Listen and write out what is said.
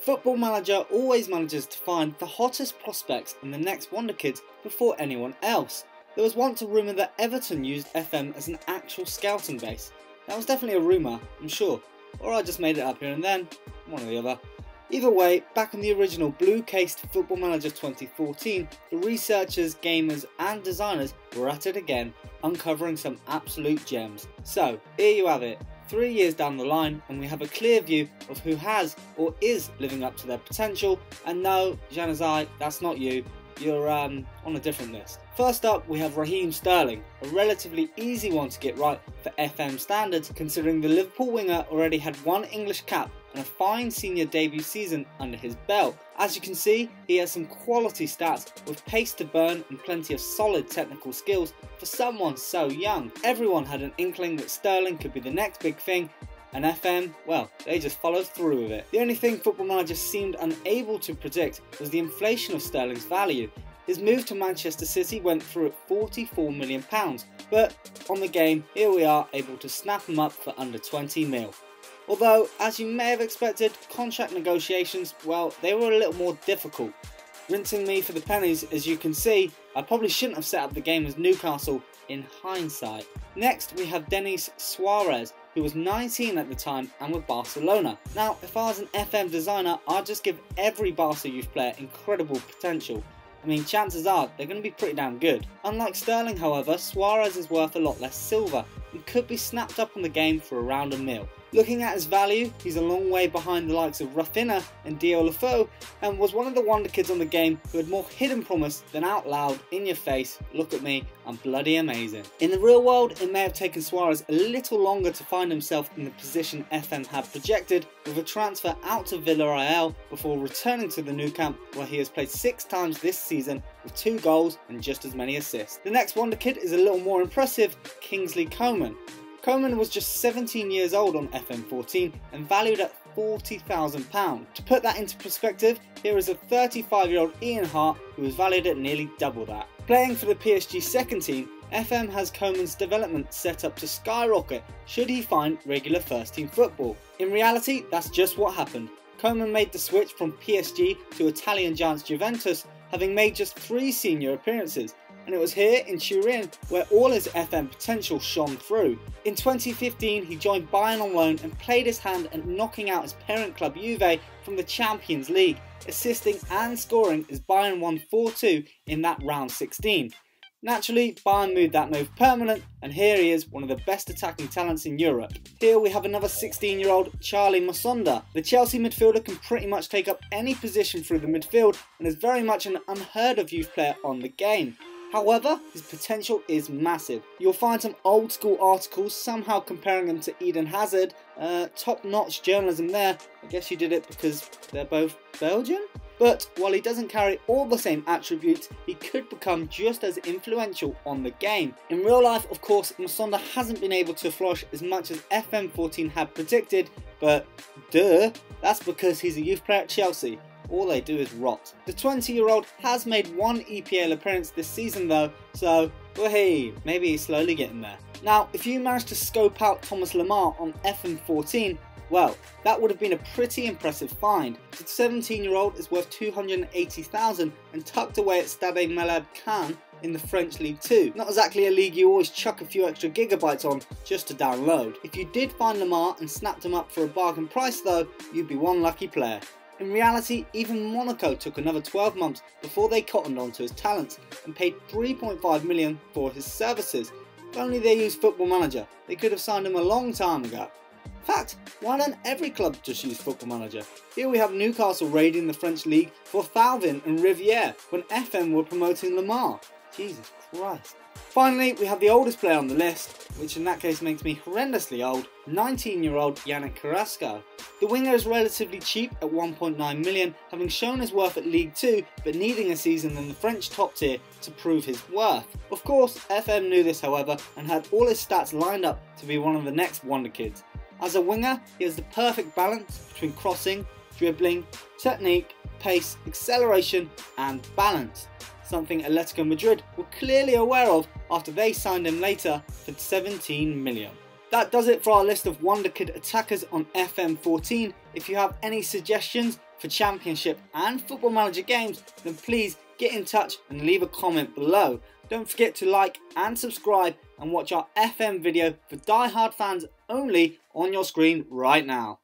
Football Manager always manages to find the hottest prospects in the next Wonderkids before anyone else. There was once a rumour that Everton used FM as an actual scouting base. That was definitely a rumour, I'm sure, or I just made it up here and then, one or the other. Either way, back in the original blue-cased Football Manager 2014, the researchers, gamers and designers were at it again, uncovering some absolute gems. So, here you have it, 3 years down the line, and we have a clear view of who has or is living up to their potential, and no, Januzaj, that's not you. You're on a different list. First up, we have Raheem Sterling, a relatively easy one to get right for FM standards, considering the Liverpool winger already had one English cap and a fine senior debut season under his belt. As you can see, he has some quality stats with pace to burn and plenty of solid technical skills for someone so young. Everyone had an inkling that Sterling could be the next big thing, and FM, well, they just followed through with it. The only thing Football Manager seemed unable to predict was the inflation of Sterling's value. His move to Manchester City went through at £44 million, but on the game, here we are able to snap him up for under 20 mil. Although, as you may have expected, contract negotiations, well, they were a little more difficult. Rinsing me for the pennies, as you can see, I probably shouldn't have set up the game as Newcastle in hindsight. Next, we have Denis Suarez, who was 19 at the time and with Barcelona. Now, if I was an FM designer, I'd just give every Barca youth player incredible potential. I mean, chances are they're going to be pretty damn good. Unlike Sterling, however, Suarez is worth a lot less silver and could be snapped up on the game for around £1 million. Looking at his value, he's a long way behind the likes of Rafinha and Deulofeu, and was one of the wonder kids on the game who had more hidden promise than out loud, in your face, look at me, I'm bloody amazing. In the real world, it may have taken Suarez a little longer to find himself in the position FM had projected, with a transfer out to Villarreal before returning to the Nou Camp, where he has played 6 times this season with 2 goals and just as many assists. The next wonder kid is a little more impressive, Kingsley Coleman. Coleman was just 17 years old on FM14 and valued at £40,000. To put that into perspective, here is a 35-year-old Ian Hart who was valued at nearly double that. Playing for the PSG second team, FM has Coleman's development set up to skyrocket should he find regular first team football. In reality, that's just what happened. Coleman made the switch from PSG to Italian giants Juventus, having made just 3 senior appearances. And it was here in Turin where all his FM potential shone through. In 2015 he joined Bayern on loan and played his hand at knocking out his parent club Juve from the Champions League, assisting and scoring as Bayern won 4-2 in that round 16. Naturally, Bayern made that move permanent, and here he is, one of the best attacking talents in Europe. Here we have another 16-year-old Charlie Malanda. The Chelsea midfielder can pretty much take up any position through the midfield and is very much an unheard of youth player on the game. However, his potential is massive. You'll find some old school articles somehow comparing him to Eden Hazard. Top-notch journalism there. I guess you did it because they're both Belgian? But while he doesn't carry all the same attributes, he could become just as influential on the game. In real life, of course, Malanda hasn't been able to flourish as much as FM14 had predicted, but duh, that's because he's a youth player at Chelsea. All they do is rot. The 20-year-old has made 1 EPL appearance this season though, so hey, maybe he's slowly getting there. Now, if you managed to scope out Thomas Lamar on FM14, well, that would have been a pretty impressive find. The 17-year-old is worth $280,000 and tucked away at Stade Malade Caen in the French League 2. Not exactly a league you always chuck a few extra gigabytes on just to download. If you did find Lamar and snapped him up for a bargain price though, you'd be one lucky player. In reality, even Monaco took another 12 months before they cottoned onto his talents and paid $3.5 million for his services. If only they used Football Manager, they could have signed him a long time ago. In fact, why don't every club just use Football Manager? Here we have Newcastle raiding the French league for Thauvin and Riviere when FM were promoting Lamar. Jesus Christ. Finally, we have the oldest player on the list, which in that case makes me horrendously old, 19-year-old Yannick Carrasco. The winger is relatively cheap at 1.9 million, having shown his worth at League 2, but needing a season in the French top tier to prove his worth. Of course, FM knew this however, and had all his stats lined up to be one of the next wonder kids. As a winger, he has the perfect balance between crossing, dribbling, technique, pace, acceleration and balance. Something Atletico Madrid were clearly aware of after they signed him later for 17 million. That does it for our list of Wonderkid attackers on FM14. If you have any suggestions, for Championship and Football Manager games, then please get in touch and leave a comment below. Don't forget to like and subscribe and watch our FM video for die-hard fans only on your screen right now.